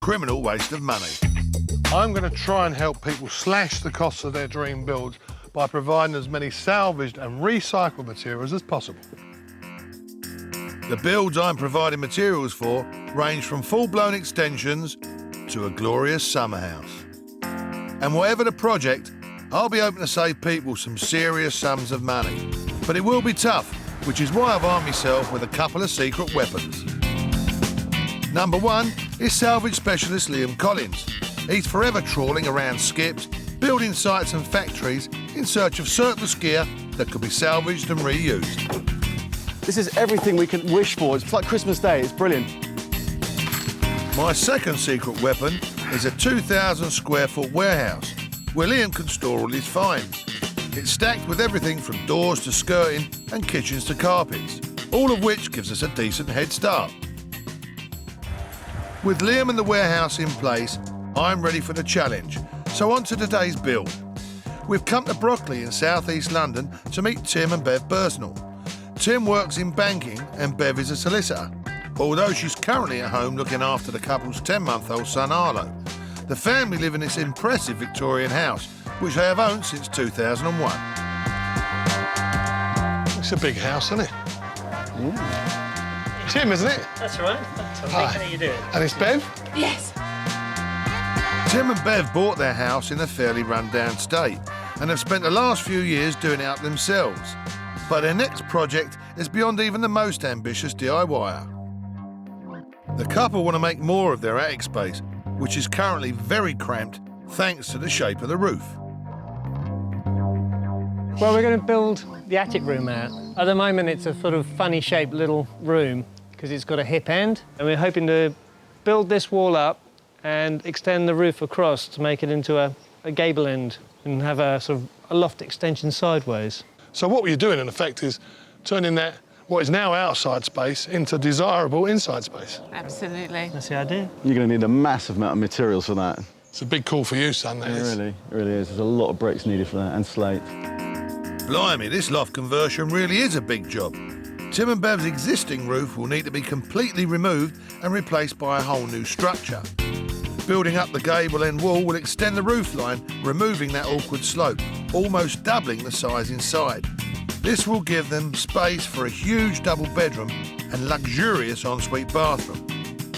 criminal waste of money. I'm going to try and help people slash the costs of their dream builds by providing as many salvaged and recycled materials as possible. The builds I'm providing materials for range from full-blown extensions to a glorious summer house. And whatever the project, I'll be open to save people some serious sums of money. But it will be tough, which is why I've armed myself with a couple of secret weapons. Number one is salvage specialist Liam Collins. He's forever trawling around skips, building sites and factories in search of surplus gear that could be salvaged and reused. This is everything we could wish for. It's like Christmas Day. It's brilliant. My second secret weapon is a 2,000 square foot warehouse where Liam can store all his finds. It's stacked with everything from doors to skirting and kitchens to carpets, all of which gives us a decent head start. With Liam and the warehouse in place, I'm ready for the challenge. So on to today's build. We've come to Brockley in South East London to meet Tim and Bev Bursnell. Tim works in banking and Bev is a solicitor, although she's currently at home looking after the couple's 10-month-old son Arlo. The family live in this impressive Victorian house, which they have owned since 2001. It's a big house, isn't it? Yeah. Tim, isn't it? That's right. Hi. How you doing? And it's Bev? Yes. Tim and Bev bought their house in a fairly run-down state and have spent the last few years doing it up themselves. But their next project is beyond even the most ambitious DIYer. The couple want to make more of their attic space, which is currently very cramped thanks to the shape of the roof. Well, we're going to build the attic room out. At the moment, it's a sort of funny-shaped little room because it's got a hip end, and we're hoping to build this wall up and extend the roof across to make it into a gable end and have a sort of a loft extension sideways. So what we're doing, in effect, is turning that, what is now outside space, into desirable inside space. Absolutely. That's the idea. You're going to need a massive amount of materials for that. It's a big call for you, son, that is. It really is. There's a lot of bricks needed for that, and slate. Blimey, this loft conversion really is a big job. Tim and Bev's existing roof will need to be completely removed and replaced by a whole new structure. Building up the gable end wall will extend the roof line, removing that awkward slope, almost doubling the size inside. This will give them space for a huge double bedroom and luxurious ensuite bathroom.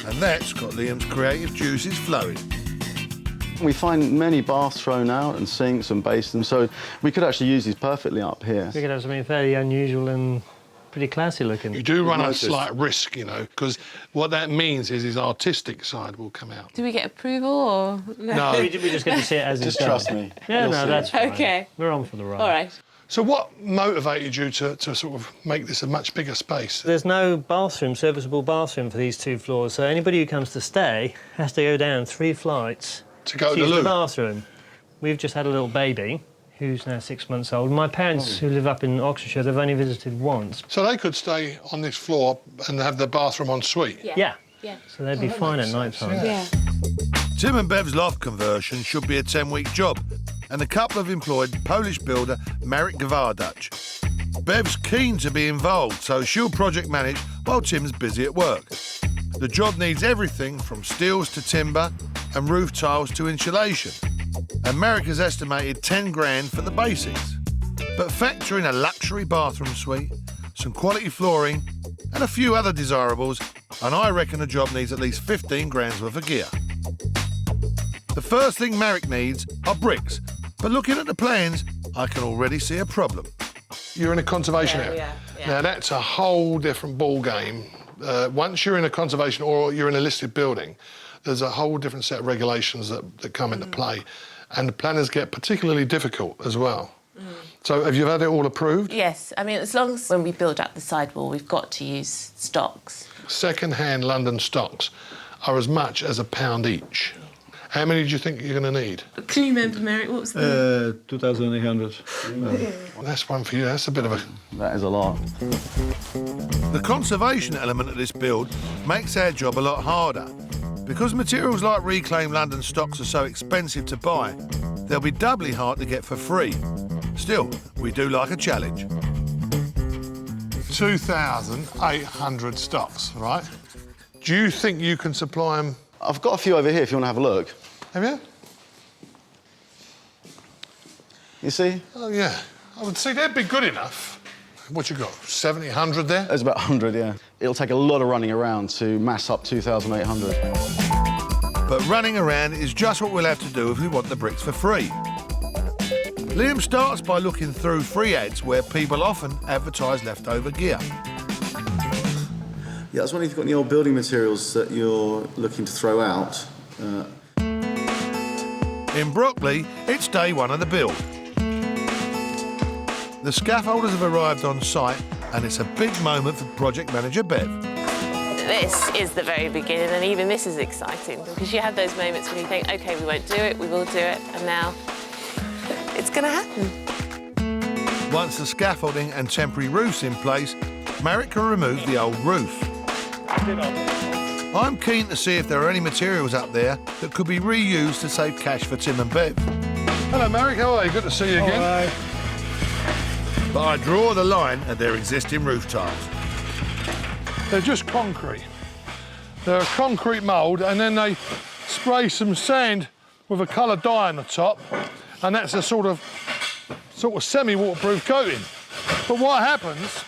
And that's got Liam's creative juices flowing. We find many baths thrown out and sinks and basins, so we could actually use these perfectly up here. We could have something fairly unusual and pretty classy looking. You do run a slight risk, you know, because what that means is his artistic side will come out. Do we get approval or no? No. We just get to see it as it's Just trust me. Yeah, You'll no, see. that's fine. Okay. We're on for the ride. All right. So what motivated you to sort of make this a much bigger space? There's no bathroom, serviceable bathroom for these 2 floors, so anybody who comes to stay has to go down 3 flights To go to the use loo? the bathroom. We've just had a little baby who's now 6 months old. My parents, who live up in Oxfordshire, they've only visited once. So they could stay on this floor and have the bathroom en suite? Yeah. Yeah. So they'd be fine at night time. Yeah. Tim and Bev's loft conversion should be a 10-week job, and the couple have employed Polish builder Marek Gwarduch. Bev's keen to be involved, so she'll project manage while Tim's busy at work. The job needs everything from steels to timber and roof tiles to insulation. And Marek has estimated 10 grand for the basics. But factor in a luxury bathroom suite, some quality flooring and a few other desirables, and I reckon the job needs at least 15 grand's worth of gear. The first thing Marek needs are bricks, but looking at the plans, I can already see a problem. You're in a conservation area. Yeah. Now, that's a whole different ball game. Once you're in a conservation or you're in a listed building, there's a whole different set of regulations that come into play, and the planners get particularly difficult as well. So have you had it all approved? Yes. I mean, as long as when we build up the sidewall, we've got to use stocks. Second-hand London stocks are as much as £1 each. How many do you think you're going to need? Can you remember, Merrick, what was the... 2,800. Well, that's one for you. That's a bit of a... That is a lot. The conservation element of this build makes our job a lot harder. Because materials like reclaimed London stocks are so expensive to buy, they'll be doubly hard to get for free. Still, we do like a challenge. 2,800 stocks, right? Do you think you can supply them? I've got a few over here if you want to have a look. Have you? You see? Oh, yeah. I would say they'd be good enough. What you got, 70, 100 there? There's about 100, yeah. It'll take a lot of running around to mass up 2,800. But running around is just what we'll have to do if we want the bricks for free. Liam starts by looking through free ads where people often advertise leftover gear. Yeah, I was wondering if you've got any old building materials that you're looking to throw out. In Brockley, it's day one of the build. The scaffolders have arrived on site and it's a big moment for project manager Bev. This is the very beginning, and even this is exciting because you have those moments when you think, OK, we won't do it, we will do it, and now it's going to happen. Once the scaffolding and temporary roof's in place, Marek can remove the old roof. I'm keen to see if there are any materials up there that could be reused to save cash for Tim and Bev. Hello, Marek. How are you? Good to see you again. Hello. But I draw the line at their existing roof tiles. They're just concrete. They're a concrete mould, and then they spray some sand with a colour dye on the top, and that's a sort of semi-waterproof coating. But what happens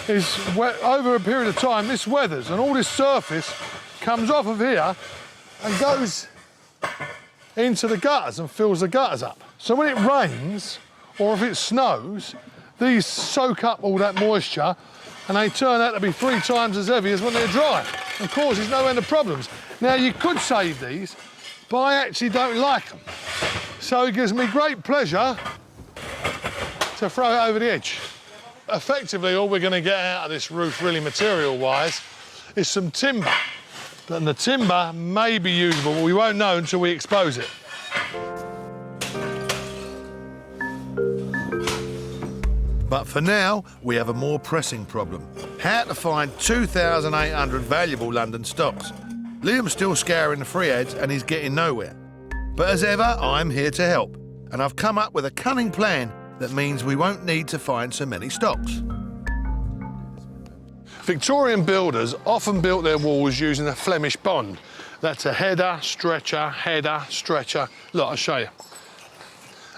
is over a period of time, this weathers, and all this surface comes off of here and goes into the gutters and fills the gutters up. So when it rains, or if it snows, these soak up all that moisture and they turn out to be 3 times as heavy as when they're dry and causes no end of problems. Now, you could save these, but I actually don't like them. So it gives me great pleasure to throw it over the edge. Effectively, all we're going to get out of this roof, really material-wise, is some timber. And the timber may be usable, but we won't know until we expose it. But for now, we have a more pressing problem. How to find 2,800 valuable London stocks. Liam's still scouring the free ads and he's getting nowhere. But as ever, I'm here to help. And I've come up with a cunning plan that means we won't need to find so many stocks. Victorian builders often built their walls using a Flemish bond. That's a header, stretcher. Look, I'll show you.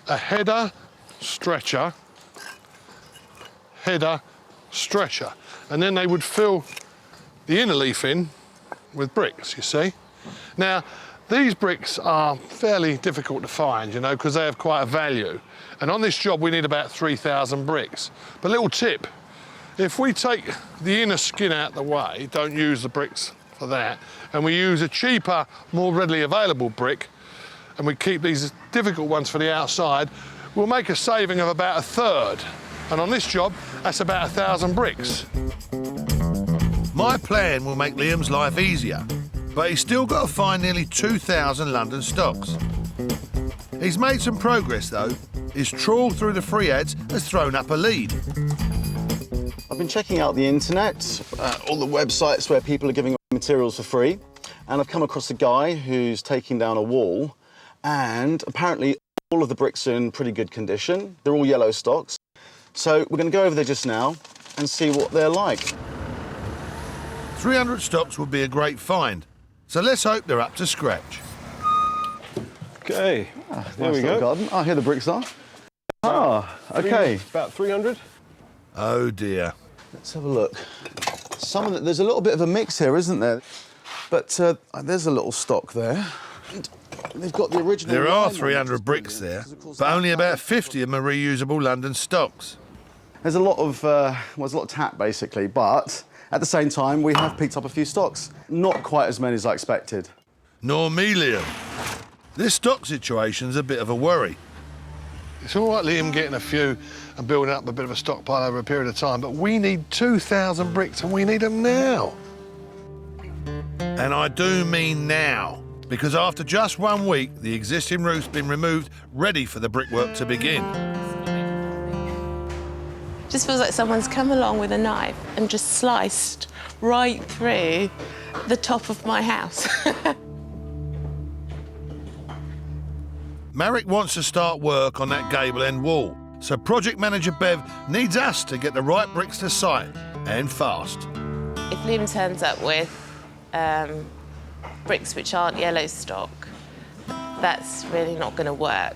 A header, stretcher, and then they would fill the inner leaf in with bricks, you see. Now, these bricks are fairly difficult to find, you know, because they have quite a value. And on this job, we need about 3,000 bricks. But little tip, if we take the inner skin out the way, don't use the bricks for that, and we use a cheaper, more readily available brick, and we keep these difficult ones for the outside, we'll make a saving of about 1/3. And on this job, that's about 1,000 bricks. My plan will make Liam's life easier, but he's still got to find nearly 2,000 London stocks. He's made some progress, though. His trawl through the free ads has thrown up a lead. I've been checking out the internet, all the websites where people are giving away materials for free, and I've come across a guy who's taking down a wall, and apparently all of the bricks are in pretty good condition. They're all yellow stocks. So we're going to go over there just now and see what they're like. 300 stocks would be a great find, so let's hope they're up to scratch. Okay, there Nice we little go. garden. Oh, here the bricks are. OK. About 300. Oh dear. Let's have a look. There's a little bit of a mix here, isn't there? But there's a little stock there. And they've got the original... There are lime on it, 300 which is bricks brilliant, there, 'cause of course but that only about has- 50 of them are reusable London stocks. There's a lot of, there's a lot of tap, basically, but at the same time, we have picked up a few stocks. Not quite as many as I expected. Nor me, Liam. This stock situation's a bit of a worry. It's all right, Liam, getting a few and building up a bit of a stockpile over a period of time, but we need 2,000 bricks and we need them now. And I do mean now, because after just 1 week, the existing roof's been removed, ready for the brickwork to begin. Just feels like someone's come along with a knife and just sliced right through the top of my house. Marek wants to start work on that gable end wall, so project manager Bev needs us to get the right bricks to site, and fast. If Liam turns up with bricks which aren't yellow stock, that's really not going to work.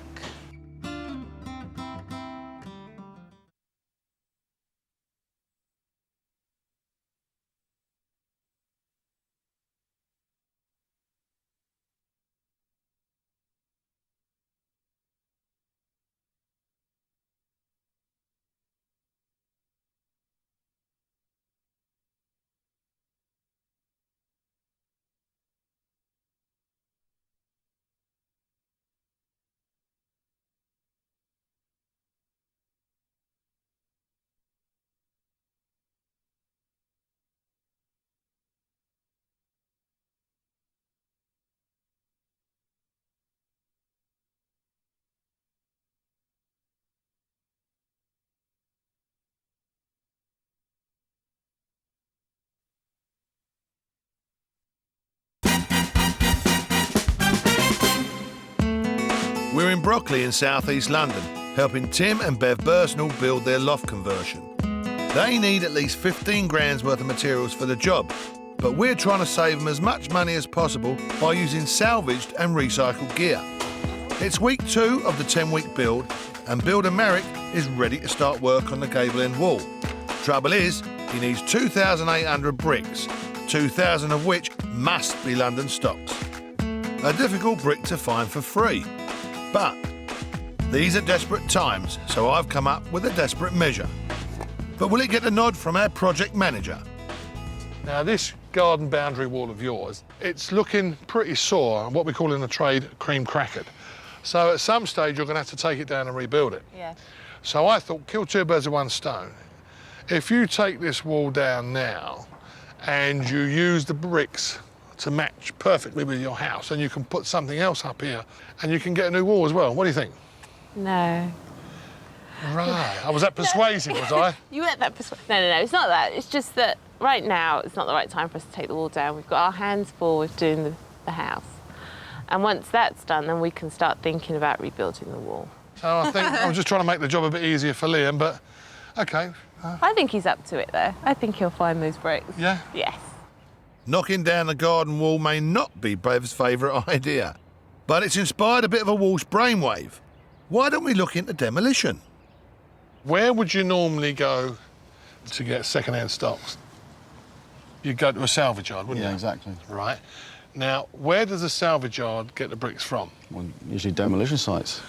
We're in Brockley in southeast London, helping Tim and Bev Bursnell build their loft conversion. They need at least 15 grand's worth of materials for the job, but we're trying to save them as much money as possible by using salvaged and recycled gear. It's week 2 of the 10-week build, and builder Marek is ready to start work on the gable end wall. Trouble is, he needs 2,800 bricks, 2,000 of which must be London stocks. A difficult brick to find for free. But these are desperate times, so I've come up with a desperate measure. But will it get a nod from our project manager? Now, this garden boundary wall of yours, it's looking pretty sore, what we call in the trade cream crackered. So at some stage, you're going to have to take it down and rebuild it. Yeah. So I thought, kill two birds with one stone. If you take this wall down now and you use the bricks to match perfectly with your house, and you can put something else up here and you can get a new wall as well. What do you think? No. Right. I was that persuasive, was I? You weren't that persuasive. No, it's not that. It's just that right now it's not the right time for us to take the wall down. We've got our hands full with doing the house. And once that's done, then we can start thinking about rebuilding the wall. So I think I was just trying to make the job a bit easier for Liam, but OK. I think he's up to it, though. I think he'll find those bricks. Yeah? Yes. Knocking down the garden wall may not be Bev's favourite idea, but it's inspired a bit of a Walsh brainwave. Why don't we look into demolition? Where would you normally go to get second-hand stocks? You'd go to a salvage yard, wouldn't you? Yeah, exactly. Right. Now, where does a salvage yard get the bricks from? Well, usually demolition sites.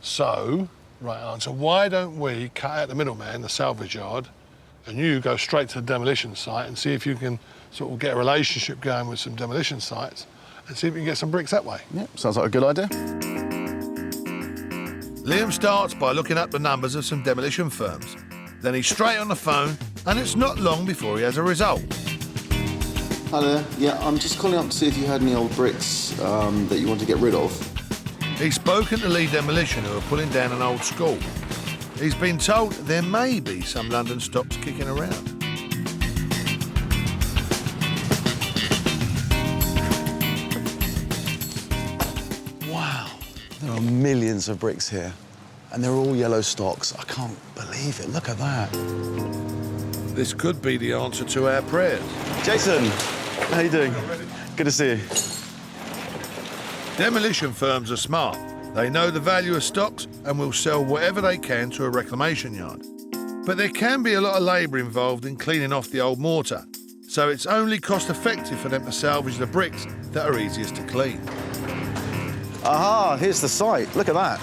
So, right answer, why don't we cut out the middleman, the salvage yard, and you go straight to the demolition site and see if you can sort of get a relationship going with some demolition sites and see if you can get some bricks that way. Yeah, sounds like a good idea. Liam starts by looking up the numbers of some demolition firms. Then he's straight on the phone, and it's not long before he has a result. Hi there. Yeah, I'm just calling up to see if you had any old bricks that you want to get rid of. He's spoken to Lee Demolition, who are pulling down an old school. He's been told there may be some London stocks kicking around. Wow, there are millions of bricks here, and they're all yellow stocks. I can't believe it. Look at that. This could be the answer to our prayers. Jason, how you doing? Good to see you. Demolition firms are smart. They know the value of stocks and will sell whatever they can to a reclamation yard. But there can be a lot of labour involved in cleaning off the old mortar, so it's only cost-effective for them to salvage the bricks that are easiest to clean. Aha, here's the site. Look at that.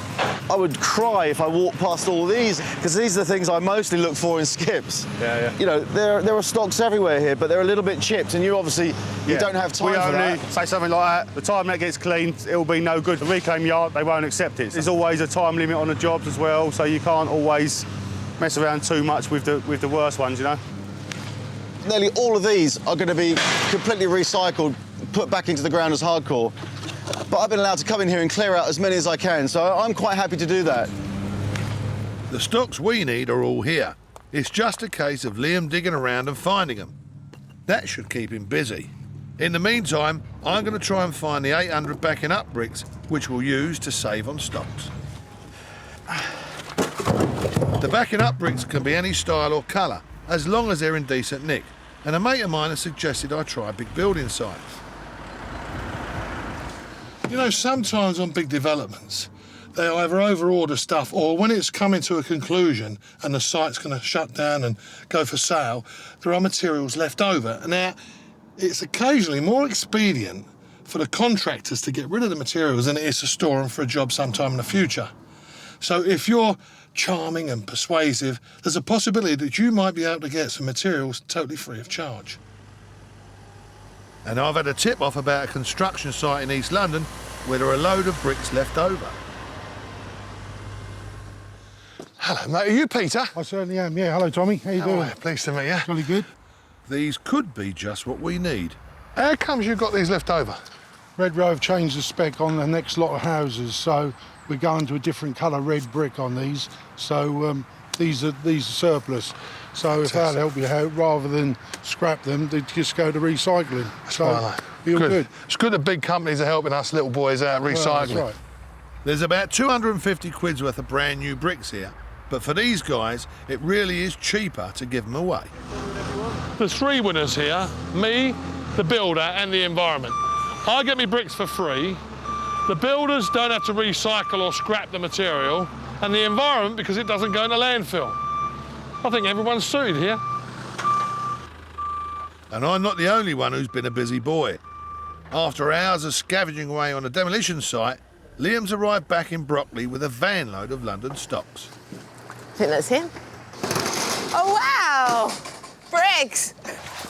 I would cry if I walked past all these, because these are the things I mostly look for in skips. Yeah. You know, there are stocks everywhere here, but they're a little bit chipped, and you obviously you don't have time we for only that. say something like that. The time that gets cleaned, it'll be no good. The reclaim yard, they won't accept it. There's always a time limit on the jobs as well, so you can't always mess around too much with the worst ones, you know. Nearly all of these are going to be completely recycled, put back into the ground as hardcore. But I've been allowed to come in here and clear out as many as I can, so I'm quite happy to do that. The stocks we need are all here. It's just a case of Liam digging around and finding them. That should keep him busy. In the meantime, I'm going to try and find the 800 backing up bricks, which we'll use to save on stocks. The backing up bricks can be any style or colour, as long as they're in decent nick, and a mate of mine has suggested I try big building sites. You know, sometimes on big developments, they either over-order stuff or when it's coming to a conclusion and the site's going to shut down and go for sale, there are materials left over. And now, it's occasionally more expedient for the contractors to get rid of the materials than it is to store them for a job sometime in the future. So if you're charming and persuasive, there's a possibility that you might be able to get some materials totally free of charge. And I've had a tip off about a construction site in East London where there are a load of bricks left over. Hello, mate. Are you Peter? I certainly am, yeah. Hello, Tommy. How you doing? Oh, pleased to meet you. Jolly good. These could be just what we need. How comes you've got these left over? Red Row have changed the spec on the next lot of houses, so we're going to a different colour red brick on these. So these are surplus. So if that'll help you out, rather than scrap them, they just go to recycling. So feel good. It's good that big companies are helping us little boys out recycling. Well, that's right. There's about 250 quid's worth of brand new bricks here, but for these guys, it really is cheaper to give them away. There's three winners here, me, the builder and the environment. I get me bricks for free, the builders don't have to recycle or scrap the material, and the environment because it doesn't go in the landfill. I think everyone's suited here. And I'm not the only one who's been a busy boy. After hours of scavenging away on a demolition site, Liam's arrived back in Brockley with a van load of London stocks. I think that's him. Oh, wow! Bricks!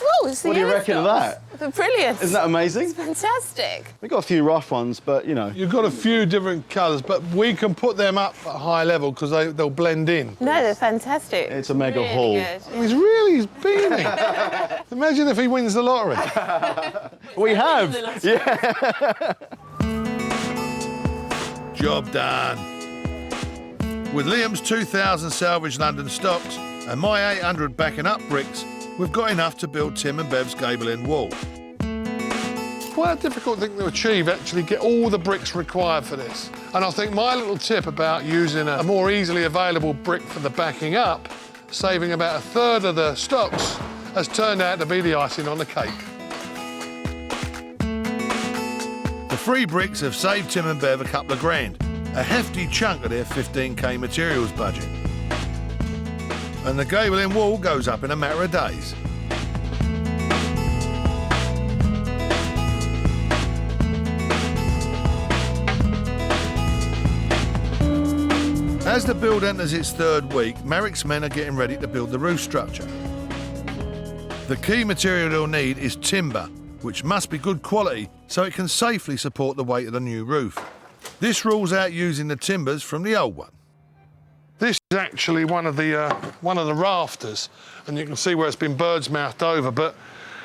Whoa, it's the What do you yellow reckon of stocks. that? They're brilliant. Isn't that amazing? It's fantastic. We've got a few rough ones, but, you know. You've got a few different colours, but we can put them up at a high level because they'll blend in. No, they're fantastic. It's a mega Really haul. good. He's beaming. Imagine if he wins the lottery. We have! Yeah. Job done. With Liam's 2,000 salvaged London stocks and my 800 backing up bricks, we've got enough to build Tim and Bev's gable end wall. Quite a difficult thing to achieve, actually, get all the bricks required for this. And I think my little tip about using a more easily available brick for the backing up, saving about a third of the stocks, has turned out to be the icing on the cake. The free bricks have saved Tim and Bev a couple of grand, a hefty chunk of their 15k materials budget. And the gable end wall goes up in a matter of days. As the build enters its third week, Marrick's men are getting ready to build the roof structure. The key material they'll need is timber, which must be good quality so it can safely support the weight of the new roof. This rules out using the timbers from the old one. This is actually one of the rafters, and you can see where it's been bird's mouthed over, but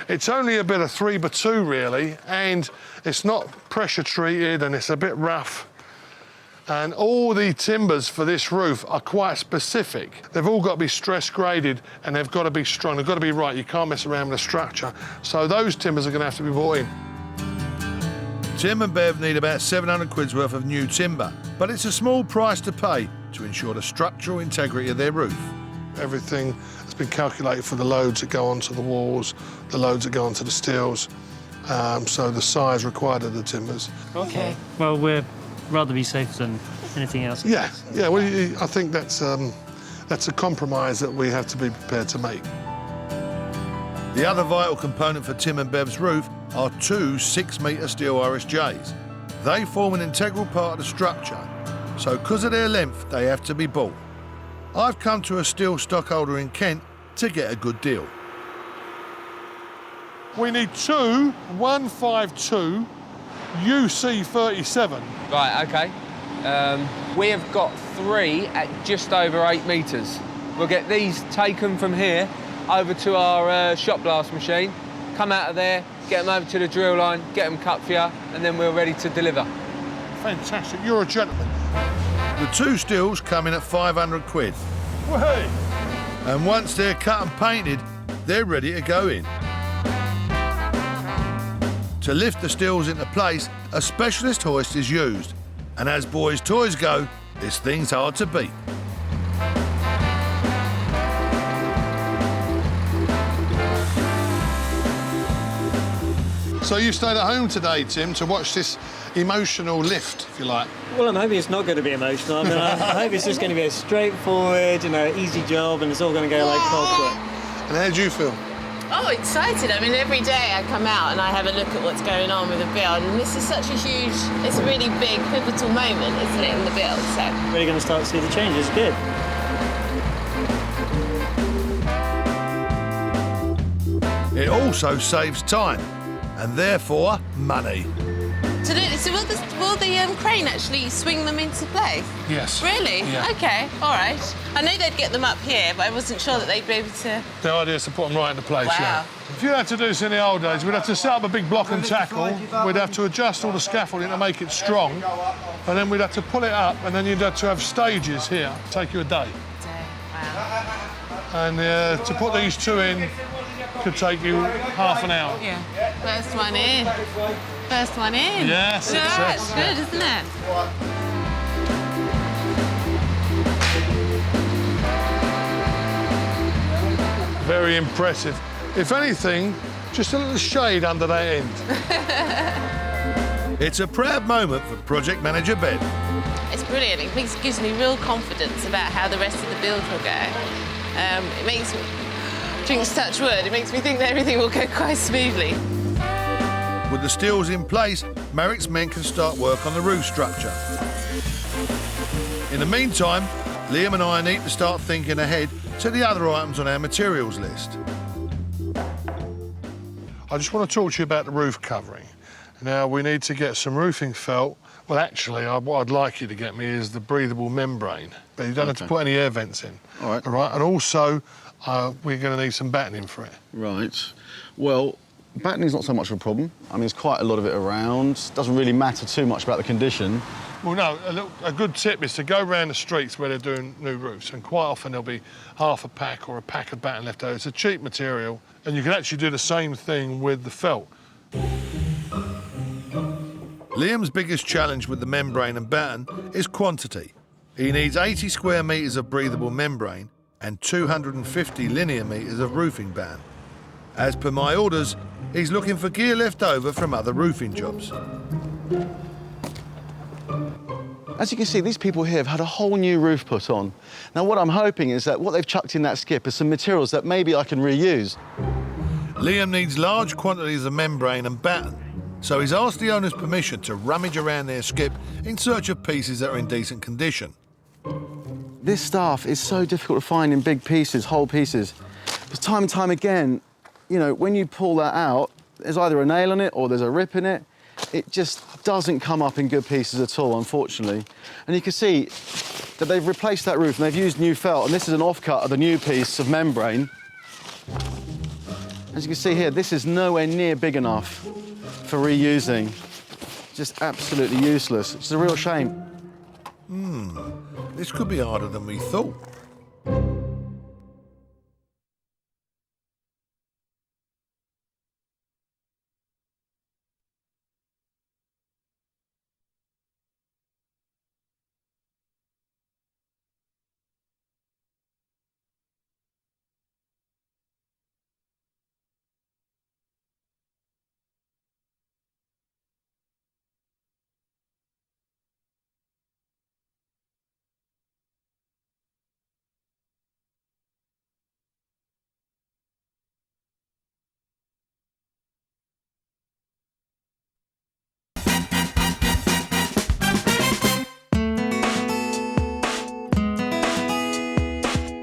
it's only a bit of 3x2 really, and it's not pressure treated and it's a bit rough. And all the timbers for this roof are quite specific. They've all got to be stress graded and they've got to be strong, they've got to be right. You can't mess around with the structure. So those timbers are going to have to be bought in. Tim and Bev need about 700 quid's worth of new timber, but it's a small price to pay to ensure the structural integrity of their roof. Everything has been calculated for the loads that go onto the walls, the loads that go onto the steels, so the size required of the timbers. Okay. Well, we'd rather be safe than anything else. Yeah. Well, I think that's a compromise that we have to be prepared to make. The other vital component for Tim and Bev's roof are two 6-metre steel RSJs. They form an integral part of the structure, so because of their length, they have to be bought. I've come to a steel stockholder in Kent to get a good deal. We need two 152 UC37. Right, OK. We have got 3 at just over 8 metres. We'll get these taken from here over to our shot blast machine, come out of there, get them over to the drill line, get them cut for you, and then we're ready to deliver. Fantastic, you're a gentleman. The two steels come in at 500 quid. Hey. And once they're cut and painted, they're ready to go in. To lift the steels into place, a specialist hoist is used. And as boys' toys go, this thing's hard to beat. So you stayed at home today, Tim, to watch this emotional lift, if you like. Well, I'm hoping it's not going to be emotional. I mean, I hope it's just going to be a straightforward, easy job, and it's all going to go like clockwork. And how do you feel? Oh, excited. I mean, every day I come out and I have a look at what's going on with the build, and this is such a huge, it's a really big, pivotal moment, isn't it, in the build, so. Really going to start to see the changes. Good. It also saves time and therefore money. So will the crane actually swing them into place? Yes. Really? Yeah. OK, all right. I knew they'd get them up here, but I wasn't sure that they'd be able to... The idea is to put them right into place, Wow. yeah. If you had to do this in the old days, we'd have to set up a big block and tackle, we'd have to adjust all the scaffolding to make it strong, and then we'd have to pull it up, and then you'd have to have stages here. Take you a day. Wow. And to put these two in could take you half an hour. Yeah. First one in. First one in. Yes, Yeah, it's it's good, isn't it? Very impressive. If anything, just a little shade under that end. It's a proud moment for project manager Bev. It's brilliant. It gives me real confidence about how the rest of the build will go. It makes me, drinks touch wood, it makes me think that everything will go quite smoothly. With the steels in place, Marrick's men can start work on the roof structure. In the meantime, Liam and I need to start thinking ahead to the other items on our materials list. I just want to talk to you about the roof covering. Now, we need to get some roofing felt. Well, actually, what I'd like you to get me is the breathable membrane. But you don't have to put any air vents in. All right. All right, and also, we're going to need some battening for it. Right. Well, battening's not so much of a problem. I mean, there's quite a lot of it around. Doesn't really matter too much about the condition. Well, no, a good tip is to go around the streets where they're doing new roofs, and quite often there'll be half a pack or a pack of batten left over. It's a cheap material, and you can actually do the same thing with the felt. Liam's biggest challenge with the membrane and batten is quantity. He needs 80 square metres of breathable membrane and 250 linear metres of roofing batten. As per my orders, he's looking for gear left over from other roofing jobs. As you can see, these people here have had a whole new roof put on. Now, what I'm hoping is that what they've chucked in that skip is some materials that maybe I can reuse. Liam needs large quantities of membrane and batten, so he's asked the owner's permission to rummage around their skip in search of pieces that are in decent condition. This stuff is so difficult to find in big pieces, whole pieces. Because time and time again, you know, when you pull that out, there's either a nail in it or there's a rip in it. It just doesn't come up in good pieces at all, unfortunately. And you can see that they've replaced that roof and they've used new felt, and this is an offcut of the new piece of membrane. As you can see here, this is nowhere near big enough for reusing. Just absolutely useless. It's a real shame. This could be harder than we thought.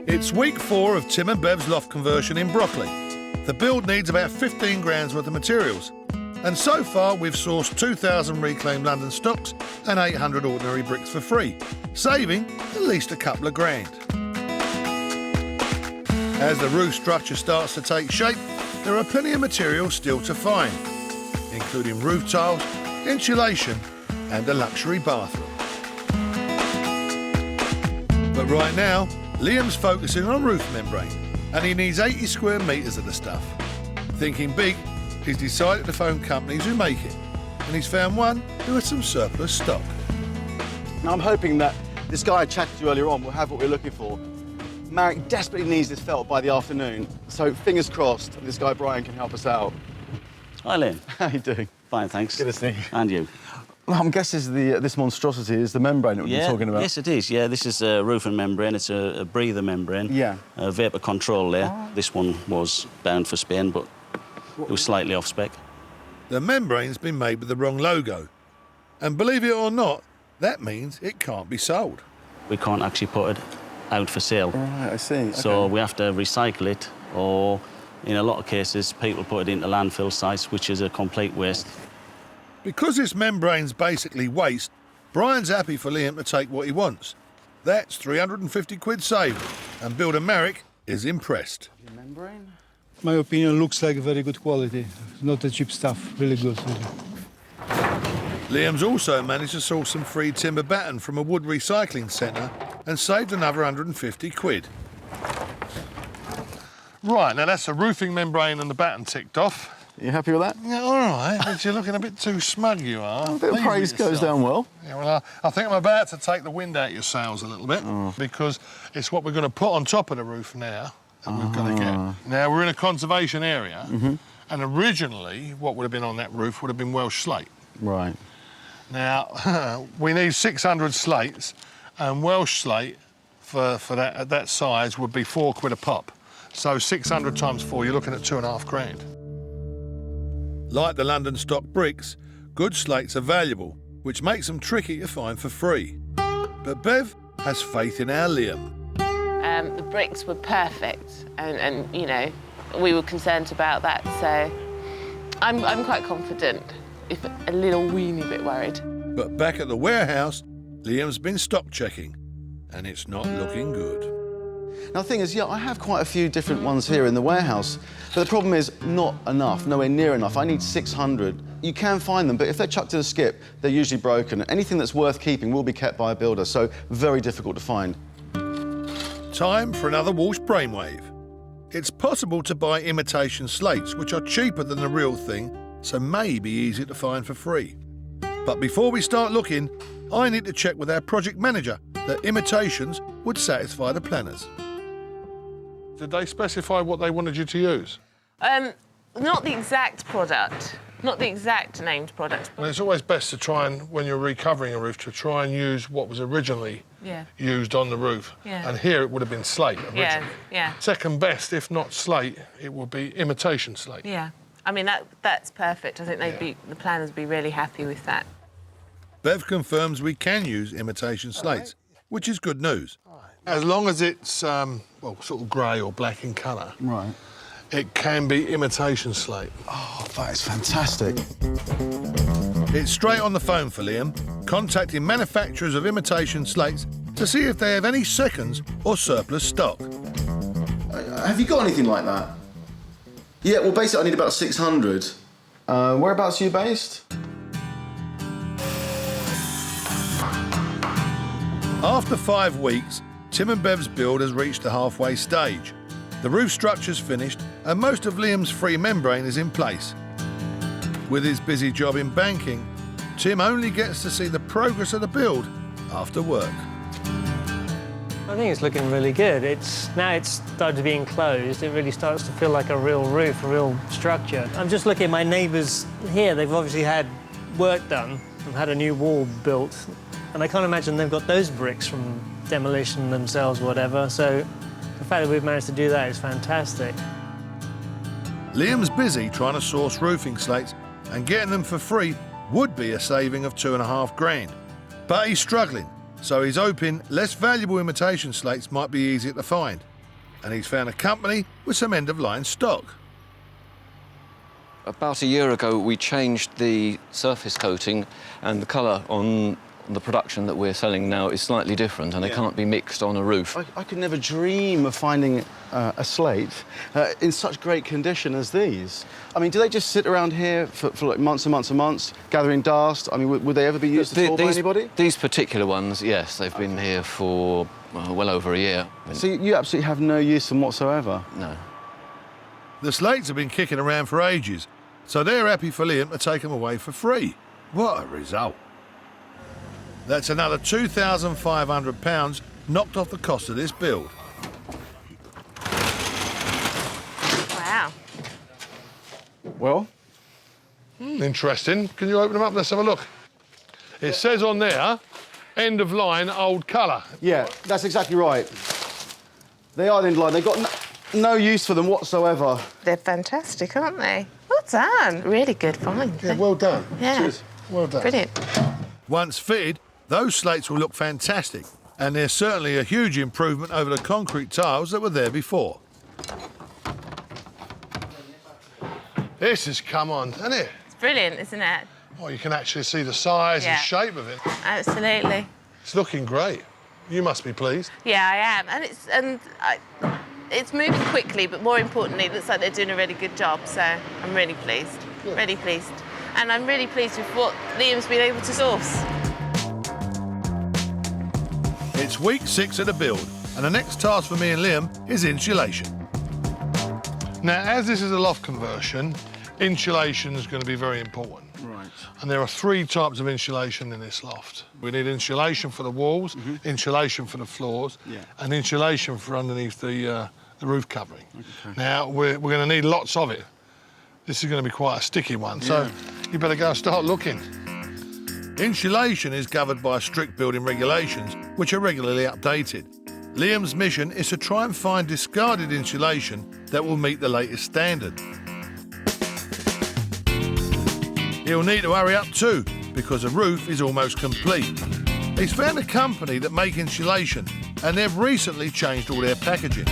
It's week 4 of Tim and Bev's loft conversion in Brockley. The build needs about 15 grand's worth of materials. And so far, we've sourced 2,000 reclaimed London stocks and 800 ordinary bricks for free, saving at least a couple of grand. As the roof structure starts to take shape, there are plenty of materials still to find, including roof tiles, insulation, and a luxury bathroom. But right now, Liam's focusing on roof membrane, and he needs 80 square metres of the stuff. Thinking big, he's decided to phone companies who make it, and he's found one who has some surplus stock. Now, I'm hoping that this guy I chatted to earlier on will have what we're looking for. Marrick desperately needs this felt by the afternoon, so fingers crossed this guy Brian can help us out. Hi, Liam. How you doing? Fine, thanks. Good to see you. And you? Well, I'm guessing this monstrosity is the membrane that we've been talking about. Yes, it is. Yeah, this is a roofing membrane. It's a breather membrane. Yeah. A vapour control layer. This one was bound for Spain, but it was slightly off spec. The membrane's been made with the wrong logo. And believe it or not, that means it can't be sold. We can't actually put it out for sale. Right, I see. So Okay. we have to recycle it, or in a lot of cases, people put it into landfill sites, which is a complete waste. Because this membrane's basically waste, Brian's happy for Liam to take what he wants. That's 350 quid saved, and Builder Marek is impressed. Membrane? My opinion, looks like very good quality. Not the cheap stuff, really good. Really. Liam's also managed to source some free timber batten from a wood recycling centre and saved another 150 quid. Right, now that's the roofing membrane and the batten ticked off. You happy with that? Yeah, all right, but you're looking a bit too smug, you are. A bit of Pleased praise with goes yourself. down well. Yeah, well, I think I'm about to take the wind out of your sails a little bit because it's what we're going to put on top of the roof now that we've got to get. Now, we're in a conservation area, and originally what would have been on that roof would have been Welsh slate. Right. Now, we need 600 slates, and Welsh slate for that at that size would be £4 a pop. So 600 times 4, you're looking at 2.5 grand. Like the London stock bricks, good slates are valuable, which makes them tricky to find for free. But Bev has faith in our Liam. The bricks were perfect, and you know, we were concerned about that, so I'm quite confident, if a little weeny bit worried. But back at the warehouse, Liam's been stock checking, and it's not looking good. Now, the thing is, yeah, I have quite a few different ones here in the warehouse, but the problem is not enough, nowhere near enough. I need 600. You can find them, but if they're chucked in a skip, they're usually broken. Anything that's worth keeping will be kept by a builder, so very difficult to find. Time for another Walsh brainwave. It's possible to buy imitation slates, which are cheaper than the real thing, so may be easier to find for free. But before we start looking, I need to check with our project manager that imitations would satisfy the planners. Did they specify what they wanted you to use? Not the exact product, not the exact named product. Well, it's always best to try and, when you're recovering a roof, to try and use what was originally used on the roof. Yeah. And here it would have been slate originally. Yeah. Second best, if not slate, it would be imitation slate. Yeah. I mean, that's perfect. I think the planners would be really happy with that. Bev confirms we can use imitation slates, which is good news. As long as it's, well, sort of grey or black in colour. Right. It can be imitation slate. Oh, that is fantastic. It's straight on the phone for Liam, contacting manufacturers of imitation slates to see if they have any seconds or surplus stock. Have you got anything like that? Yeah, well, basically, I need about 600. Whereabouts are you based? After 5 weeks, Tim and Bev's build has reached the halfway stage. The roof structure's finished and most of Liam's free membrane is in place. With his busy job in banking, Tim only gets to see the progress of the build after work. I think it's looking really good. Now it's started to be enclosed. It really starts to feel like a real roof, a real structure. I'm just looking at my neighbours here. They've obviously had work done and had a new wall built. And I can't imagine they've got those bricks from demolition themselves or whatever. So the fact that we've managed to do that is fantastic. Liam's busy trying to source roofing slates, and getting them for free would be a saving of 2.5 grand. But he's struggling, so he's hoping less valuable imitation slates might be easier to find. And he's found a company with some end-of-line stock. About a year ago, we changed the surface coating, and the colour on the production that we're selling now is slightly different, and they can't be mixed on a roof. I could never dream of finding a slate in such great condition as these. I mean, do they just sit around here for like months and months and months, gathering dust? I mean, would they ever be used at all by anybody? These particular ones, yes, they've been here for well over a year. So you absolutely have no use for them whatsoever? No. The slates have been kicking around for ages, so they're happy for Liam to take them away for free. What a result. That's another £2,500 knocked off the cost of this build. Wow. Well, Interesting. Can you open them up? Let's have a look. It says on there, end of line, old colour. Yeah, that's exactly right. They are the end line. They've got no use for them whatsoever. They're fantastic, aren't they? Well done. Really good find. Yeah, well done. Yeah. Cheers. Well done. Brilliant. Once fitted, those slates will look fantastic, and they're certainly a huge improvement over the concrete tiles that were there before. This has come on, hasn't it? It's brilliant, isn't it? Oh, you can actually see the size and shape of it. Absolutely. It's looking great. You must be pleased. Yeah, I am. And it's moving quickly, but more importantly, it looks like they're doing a really good job. So I'm really pleased. Good. Really pleased. And I'm really pleased with what Liam's been able to source. It's week 6 of the build, and the next task for me and Liam is insulation. Now, as this is a loft conversion, insulation is going to be very important. Right. And there are 3 types of insulation in this loft. We need insulation for the walls, insulation for the floors, and insulation for underneath the roof covering. Okay. Now, we're going to need lots of it. This is going to be quite a sticky one, so you better go and start looking. Insulation is governed by strict building regulations, which are regularly updated. Liam's mission is to try and find discarded insulation that will meet the latest standard. He'll need to hurry up too, because the roof is almost complete. He's found a company that make insulation, and they've recently changed all their packaging.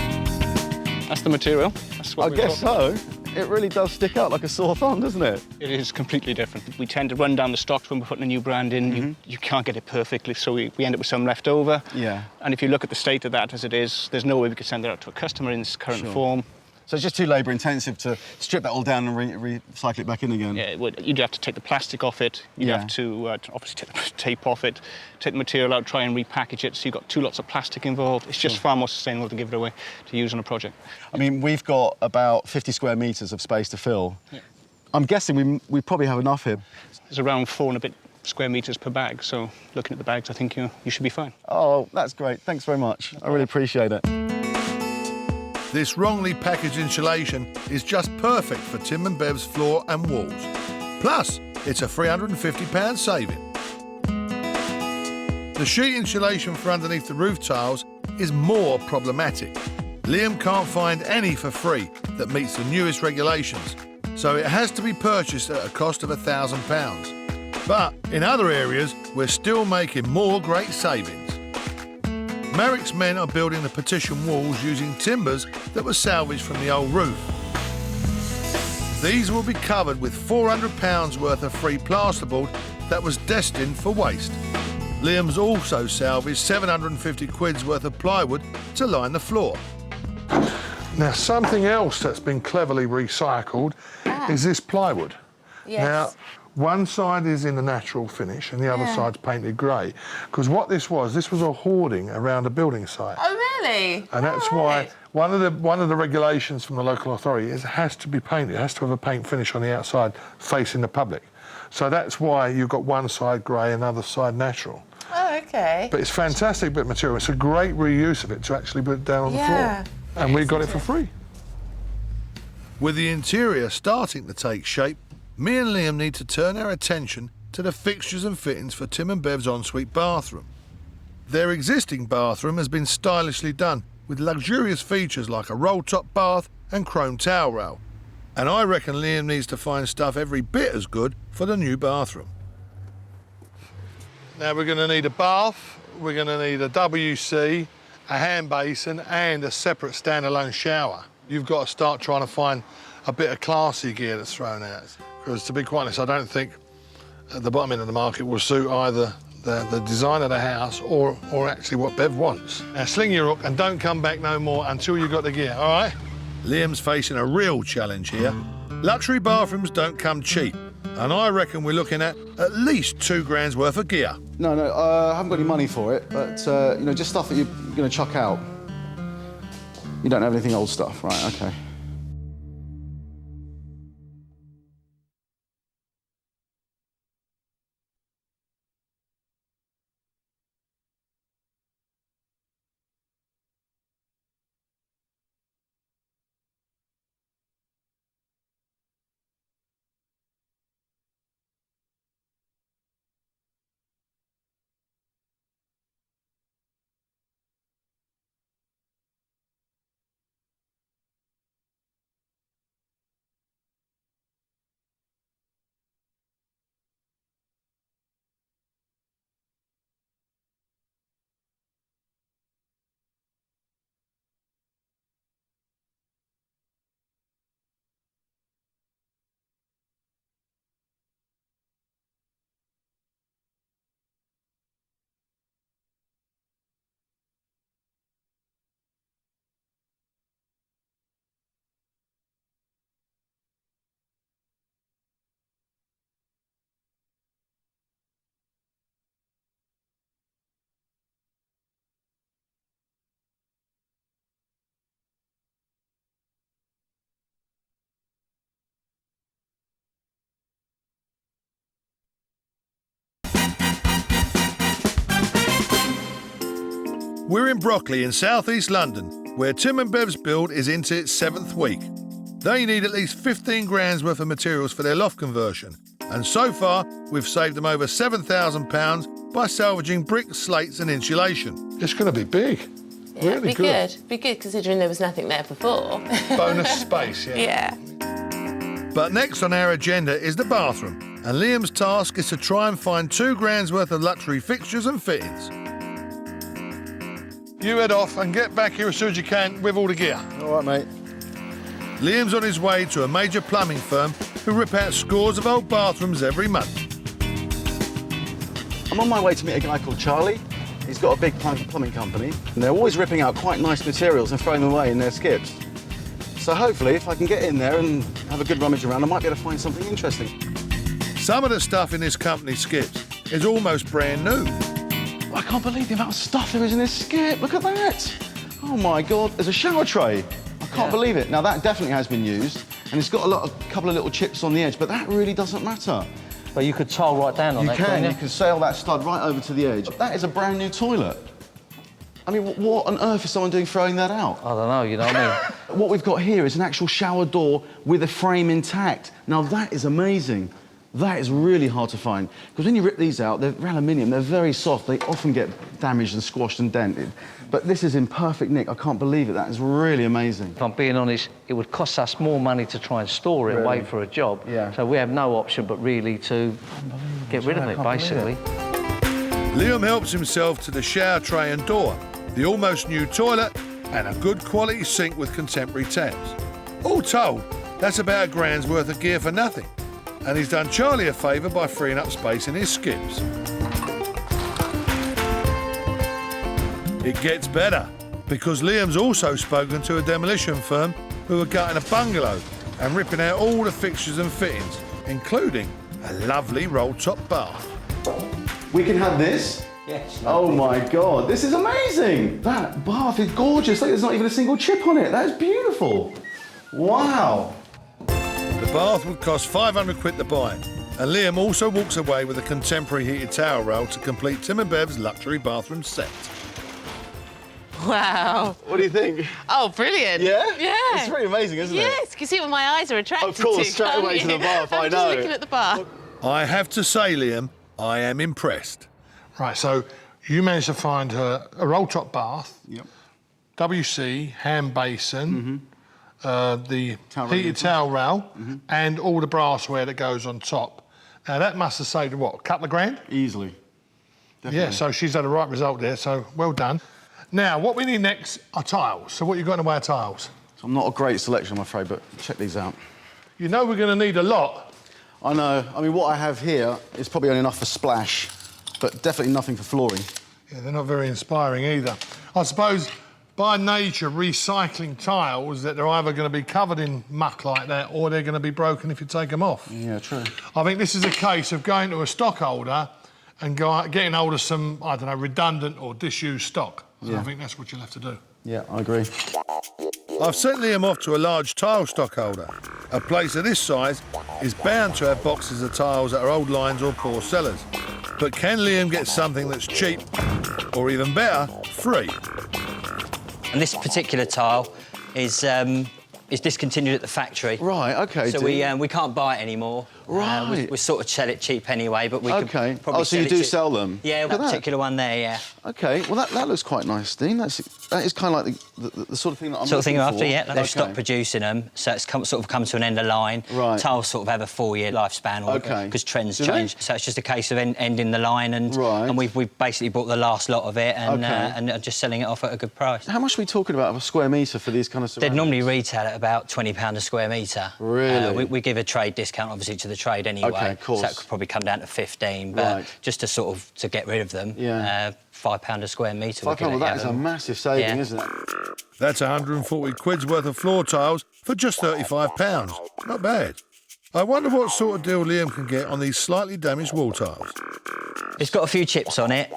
That's the material. That's what I guess so. It really does stick out like a sore thumb, doesn't it? It is completely different. We tend to run down the stocks when we're putting a new brand in. You can't get it perfectly, so we end up with some left over. Yeah. And if you look at the state of that as it is, there's no way we could send it out to a customer in its current form. So it's just too labour intensive to strip that all down and recycle it back in again? Yeah, you'd have to take the plastic off it. You'd have to obviously take the tape off it, take the material out, try and repackage it. So you've got 2 lots of plastic involved. It's just far more sustainable to give it away to use on a project. I mean, we've got about 50 square metres of space to fill. Yeah. I'm guessing we probably have enough here. There's around 4 and a bit square metres per bag. So looking at the bags, I think you should be fine. Oh, that's great. Thanks very much. I really appreciate it. This wrongly packaged insulation is just perfect for Tim and Bev's floor and walls. Plus, it's a £350 saving. The sheet insulation for underneath the roof tiles is more problematic. Liam can't find any for free that meets the newest regulations, so it has to be purchased at a cost of £1,000. But in other areas, we're still making more great savings. Merrick's men are building the partition walls using timbers that were salvaged from the old roof. These will be covered with £400 worth of free plasterboard that was destined for waste. Liam's also salvaged 750 quid's worth of plywood to line the floor. Now, something else that's been cleverly recycled is this plywood. Yes. Now, one side is in the natural finish and the other side's painted grey. Because what this was a hoarding around a building site. Oh, really? And that's why one of the regulations from the local authority is it has to be painted. It has to have a paint finish on the outside facing the public. So that's why you've got one side grey and the other side natural. Oh, OK. But it's fantastic bit of material. It's a great reuse of it to actually put it down on the floor. And we got it for free. With the interior starting to take shape, me and Liam need to turn our attention to the fixtures and fittings for Tim and Bev's ensuite bathroom. Their existing bathroom has been stylishly done with luxurious features like a roll-top bath and chrome towel rail. And I reckon Liam needs to find stuff every bit as good for the new bathroom. Now we're going to need a bath, we're going to need a WC, a hand basin and a separate standalone shower. You've got to start trying to find a bit of classy gear that's thrown out. Because to be quite honest, I don't think the bottom end of the market will suit either the design of the house or actually what Bev wants. Now sling your hook and don't come back no more until you've got the gear, all right? Liam's facing a real challenge here. Luxury bathrooms don't come cheap, and I reckon we're looking at least £2,000 worth of gear. No, I haven't got any money for it, but, you know, just stuff that you're going to chuck out. You don't have anything old stuff, right, OK. We're in Brockley in southeast London, where Tim and Bev's build is into its 7th week. They need at least 15 grand's worth of materials for their loft conversion, and so far we've saved them over £7,000 by salvaging bricks, slates and insulation. It's going to be big. Yeah, really be good. Be good considering there was nothing there before. Bonus space, yeah. Yeah. But next on our agenda is the bathroom, and Liam's task is to try and find 2 grand's worth of luxury fixtures and fittings. You head off and get back here as soon as you can with all the gear. All right, mate. Liam's on his way to a major plumbing firm who rip out scores of old bathrooms every month. I'm on my way to meet a guy called Charlie. He's got a big plumbing company, and they're always ripping out quite nice materials and throwing them away in their skips. So hopefully, if I can get in there and have a good rummage around, I might be able to find something interesting. Some of the stuff in this company's skips is almost brand new. I can't believe the amount of stuff there is in this skip. Look at that. Oh my God, there's a shower tray. I can't believe it. Now that definitely has been used, and it's got a couple of little chips on the edge, but that really doesn't matter. But you could tile right down on that, couldn't You can sail that stud right over to the edge. That is a brand new toilet. I mean, what on earth is someone doing throwing that out? I don't know, you know what I mean? What we've got here is an actual shower door with a frame intact. Now that is amazing. That is really hard to find. Because when you rip these out, they're aluminium, they're very soft. They often get damaged and squashed and dented. But this is in perfect nick. I can't believe it. That is really amazing. If I'm being honest, it would cost us more money to try and store it away for a job. Yeah. So we have no option but really to get rid of it, basically. Liam helps himself to the shower tray and door, the almost new toilet, and a good quality sink with contemporary taps. All told, that's about £1,000's worth of gear for nothing. And he's done Charlie a favour by freeing up space in his skips. It gets better, because Liam's also spoken to a demolition firm who are gutting a bungalow and ripping out all the fixtures and fittings, including a lovely roll-top bath. We can have this? Yes. Oh my God, this is amazing! That bath is gorgeous. Like, there's not even a single chip on it. That is beautiful. Wow. The bath would cost £500 to buy, and Liam also walks away with a contemporary heated towel roll to complete Tim and Bev's luxury bathroom set. Wow. What do you think? Oh, brilliant. Yeah? Yeah. It's pretty amazing, isn't it? Yes, you can see what my eyes are attracted Of course, to. straight away to the bath, I know. I'm just looking at the bath. I have to say, Liam, I am impressed. Right, so you managed to find a roll-top bath, WC, hand basin, the heated towel rail, and all the brassware that goes on top. Now, that must have saved, what, a couple of grand? Easily. Definitely. Yeah, so she's had a right result there, so well done. Now, what we need next are tiles. So what you got in the way of tiles? I'm not a great selection, I'm afraid, but check these out. You know we're going to need a lot. I know. I mean, what I have here is probably only enough for splash, but definitely nothing for flooring. Yeah, they're not very inspiring either. I suppose, by nature, recycling tiles, that they're either going to be covered in muck like that or they're going to be broken if you take them off. Yeah, true. I think this is a case of going to a stockholder and getting hold of some, I don't know, redundant or disused stock. So I think that's what you'll have to do. Yeah, I agree. I've sent Liam off to a large tile stockholder. A place of this size is bound to have boxes of tiles that are old lines or poor sellers. But can Liam get something that's cheap, or even better, free? And this particular tile is discontinued at the factory. Right, OK. So we can't buy it anymore. Right. We sort of sell it cheap anyway, but we could probably Oh, so you do sell them? Yeah, that particular one there, yeah. OK, well, that looks quite nice, Dean. That is kind of like the sort of thing that I'm looking after, for. yeah. They've stopped producing them, so it's sort of come to an end of line. Right. Tiles sort of have a 4-year lifespan, because trends change. So it's just a case of ending the line, and we've basically bought the last lot of it and just selling it off at a good price. How much are we talking about of a square metre for these kind of ceramics? They'd normally retail at about £20 a square metre. Really? We give a trade discount, obviously, to the trade anyway. OK, of course. So that could probably come down to 15, but just to sort of to get rid of them, £5 a square metre. £5, well, that is a massive saving, isn't it? That's 140 quid's worth of floor tiles for just £35. Not bad. I wonder what sort of deal Liam can get on these slightly damaged wall tiles. It's got a few chips on it,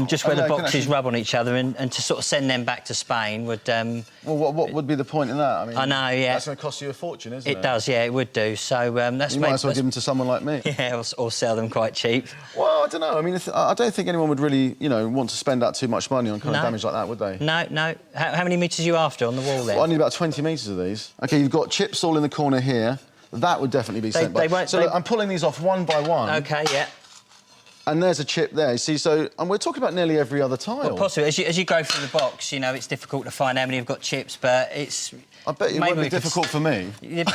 just where the boxes rub on each other, and to sort of send them back to Spain would... Well, what would be the point in that? I mean, I know, yeah. That's going to cost you a fortune, isn't it? It does, yeah, it would do. So that's... You might as well give them to someone like me. Yeah, or sell them quite cheap. Well, I don't know. I mean, I don't think anyone would really, you know, want to spend out too much money on kind of damage like that, would they? No, no. How many metres are you after on the wall then? Well, I need about 20 metres of these. OK, you've got chips all in the corner here. That would definitely be sent by. So look, I'm pulling these off one by one. OK, yeah. And there's a chip there, you see, so... And we're talking about nearly every other tile. Well, possibly. As you go through the box, you know, it's difficult to find how many have got chips, but it's... I bet it won't be difficult for me. Yeah.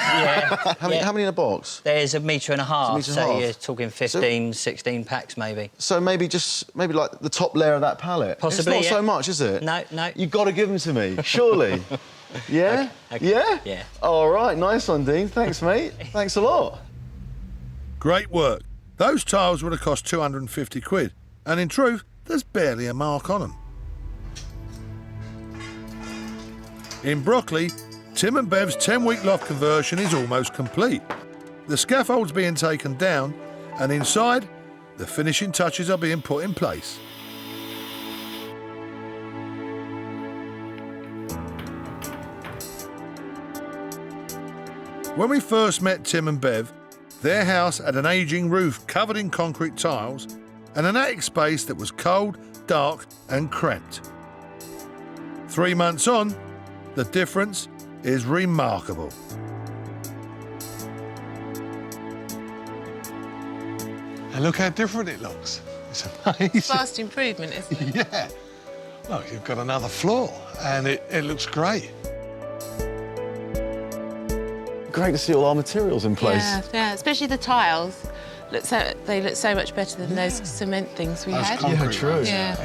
How many in a box? There's 1.5 metres, So so you're talking 15, 16 packs, maybe. So maybe like the top layer of that pallet? Possibly, It's not so much, is it? No, no. You've got to give them to me, surely. Yeah? Okay. Yeah? Yeah. All right, nice one, Dean. Thanks, mate. Thanks a lot. Great work. Those tiles would have cost 250 quid. And in truth, there's barely a mark on them. In Brockley, Tim and Bev's 10-week loft conversion is almost complete. The scaffold's being taken down, and inside, the finishing touches are being put in place. When we first met Tim and Bev, their house had an ageing roof covered in concrete tiles and an attic space that was cold, dark and cramped. 3 months on, the difference is remarkable. And look how different it looks. It's amazing. Vast improvement, isn't it? Yeah. Look, you've got another floor, and it looks great. Great to see all our materials in place. Yeah, especially the tiles. They look so much better than those cement things we had. Yeah, true. Yeah.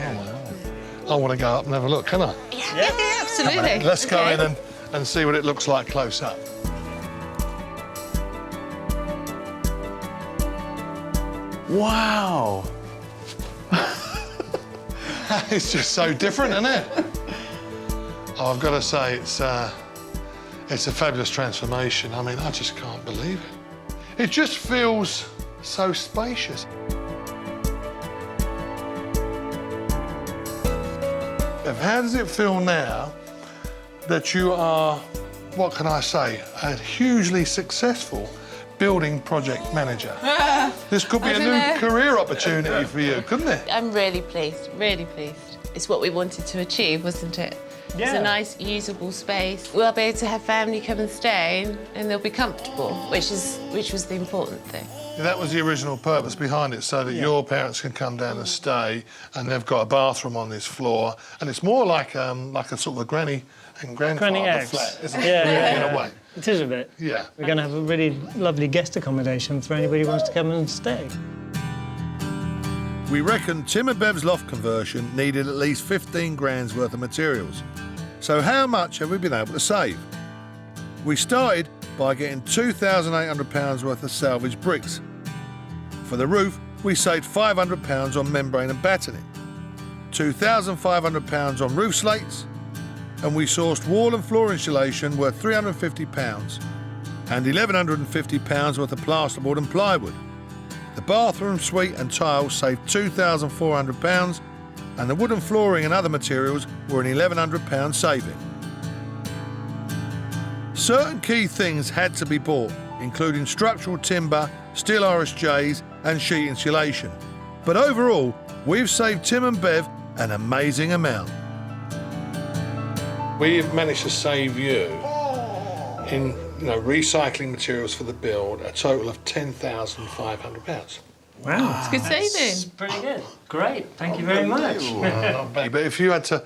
I want to go up and have a look, can I? Yeah, absolutely. Let's go in and see what it looks like close up. Wow. It's just so different, isn't it? Oh, I've got to say, it's a fabulous transformation. I mean, I just can't believe it. It just feels so spacious. How does it feel now that you are, what can I say, a hugely successful building project manager? This could be a new career opportunity for you, couldn't it? I'm really pleased, really pleased. It's what we wanted to achieve, wasn't it? Yeah. It's a nice, usable space. We'll be able to have family come and stay, and they'll be comfortable, which was the important thing. That was the original purpose behind it, so that your parents can come down and stay, and they've got a bathroom on this floor, and it's more like a sort of a granny and grandfather flat, isn't it? Yeah, in a way. It is a bit. Yeah. We're going to have a really lovely guest accommodation for anybody who wants to come and stay. We reckon Tim and Bev's loft conversion needed at least 15 grand's worth of materials. So how much have we been able to save? We started by getting £2,800 worth of salvaged bricks. For the roof, we saved £500 on membrane and battening, £2,500 on roof slates, and we sourced wall and floor insulation worth £350 and £1,150 worth of plasterboard and plywood. The bathroom suite and tiles saved £2,400 and the wooden flooring and other materials were an £1,100 saving. Certain key things had to be bought, including structural timber, steel RSJs and sheet insulation. But overall, we've saved Tim and Bev an amazing amount. We've managed to save you in recycling materials for the build a total of £10,500. Wow. It's good saving. That's pretty good. Great. Thank you very much. Not bad. But if you had to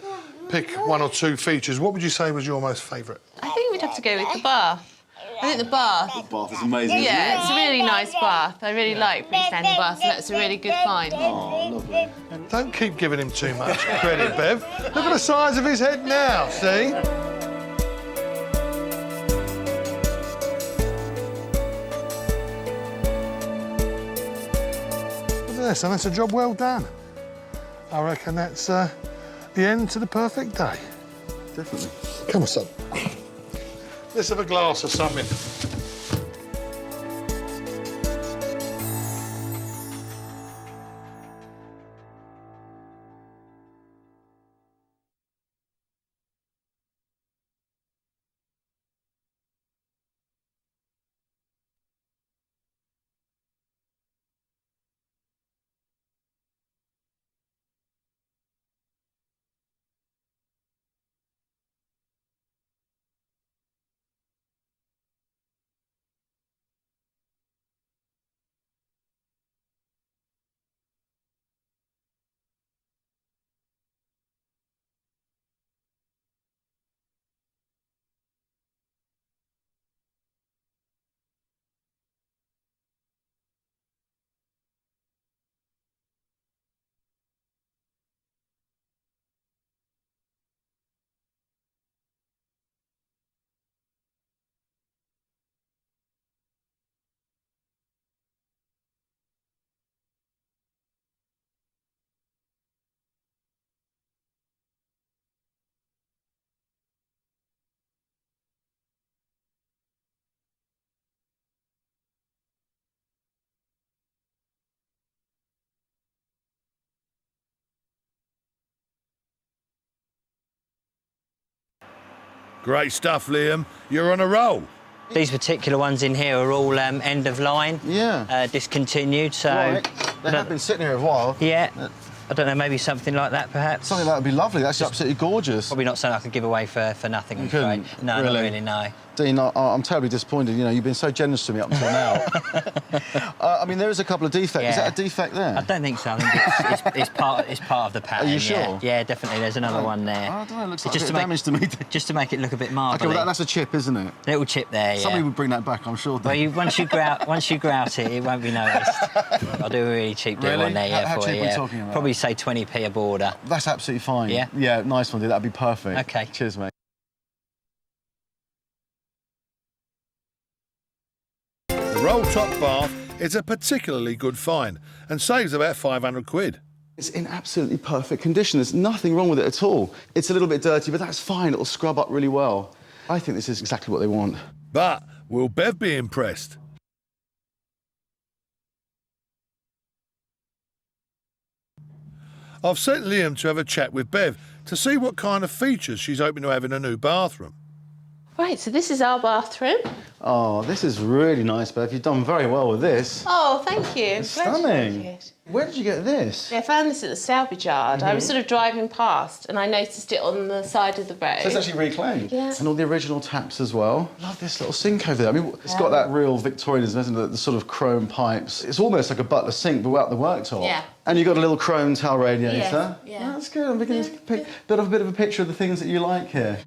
pick one or two features, what would you say was your most favourite? I think we'd have to go with the bath. I think the bath. That bath is amazing. Yeah, it's a really nice bath. I really like freestanding baths, and that's a really good find. Oh, lovely. Don't keep giving him too much credit, Bev. Look at the size of his head now, see? Look at this, and that's a job well done. I reckon that's the end to the perfect day. Definitely. Come on, son. Let's have a glass of something. Great stuff, Liam. You're on a roll. These particular ones in here are all end of line. Yeah. Discontinued, so... Right. They have been sitting here a while. Yeah. I don't know, maybe something like that, perhaps? Something like that would be lovely. That's absolutely gorgeous. Probably not something I could give away for nothing, I'm afraid. No, really? Not really, no. Dean, I'm terribly disappointed. You know, you've been so generous to me up until now. I mean, there is a couple of defects. Yeah. Is that a defect there? I don't think so. I think it's part of the pattern. Are you sure? Yeah, definitely. There's another one there. I don't know, it looks like just a bit of damage to me. Just to make it look a bit marbly. OK, well, that's a chip, isn't it? Little chip there, yeah. Somebody would bring that back, I'm sure. Well, once you grout it, it won't be noticed. I'll do a really cheap deal on there, yeah, How for cheap you. are we Yeah. talking about? Probably say 20p a border. That's absolutely fine. Yeah? Yeah, nice one, dude. That'd be perfect. OK. Cheers, mate. The roll-top bath is a particularly good find and saves about 500 quid. It's in absolutely perfect condition. There's nothing wrong with it at all. It's a little bit dirty, but that's fine. It'll scrub up really well. I think this is exactly what they want. But will Bev be impressed? I've sent Liam to have a chat with Bev to see what kind of features she's hoping to have in a new bathroom. Right, so this is our bathroom. Oh, this is really nice, Bev. You've done very well with this. Oh, thank you. It's Glad you stunning. like it. Where did you get this? Yeah, I found this at the salvage yard. I was sort of driving past and I noticed it on the side of the road. So it's actually reclaimed? Yeah. And all the original taps as well. Love this little sink over there. I mean, it's got that real Victorianism, hasn't it? The sort of chrome pipes. It's almost like a butler sink, but without the worktop. Yeah. And you've got a little chrome towel radiator. Yes, yeah. Oh, that's good. I'm beginning to build up a bit of a picture of the things that you like here.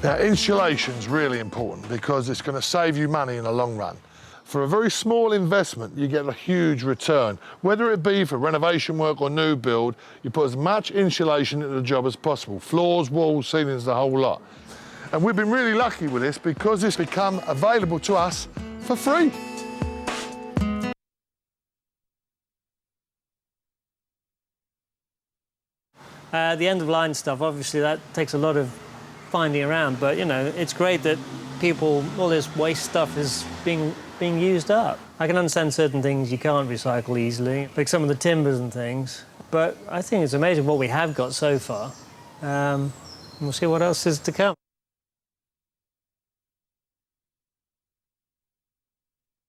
Now, insulation's really important because it's going to save you money in the long run. For a very small investment, you get a huge return. Whether it be for renovation work or new build, you put as much insulation into the job as possible. Floors, walls, ceilings, the whole lot. And we've been really lucky with this because it's become available to us for free. The end-of-line stuff, obviously, that takes a lot of finding around, but, you know, it's great that all this waste stuff is being used up. I can understand certain things you can't recycle easily, like some of the timbers and things, but I think it's amazing what we have got so far. We'll see what else is to come.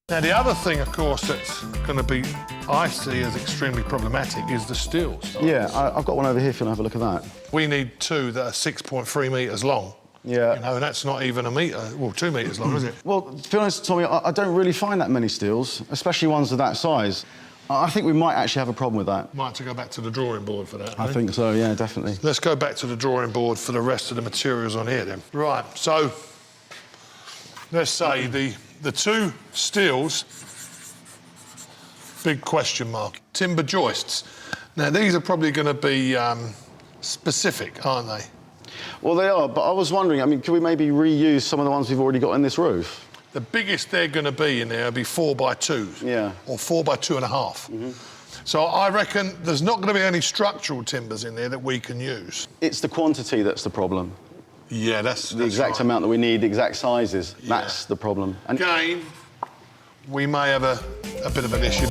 Now, the other thing, of course, that's going to be, I see as extremely problematic is the stills. Yeah, I've got one over here if you want to have a look at that. We need two that are 6.3 metres long. Yeah. You know, and that's not even a metre, well, 2 metres long, is it? Well, to be honest, Tommy, I don't really find that many steels, especially ones of that size. I think we might actually have a problem with that. Might have to go back to the drawing board for that. I think so, yeah, definitely. Let's go back to the drawing board for the rest of the materials on here, then. Right, so let's say the two steels, big question mark, timber joists. Now, these are probably going to be specific, aren't they? Well, they are, but I was wondering, I mean, could we maybe reuse some of the ones we've already got in this roof? The biggest they're going to be in there will be 4x2s. Yeah. Or 4x2.5. So I reckon there's not going to be any structural timbers in there that we can use. It's the quantity that's the problem. Yeah, that's the exact amount that we need, the exact sizes. Yeah. That's the problem. And again, we may have a bit of an issue.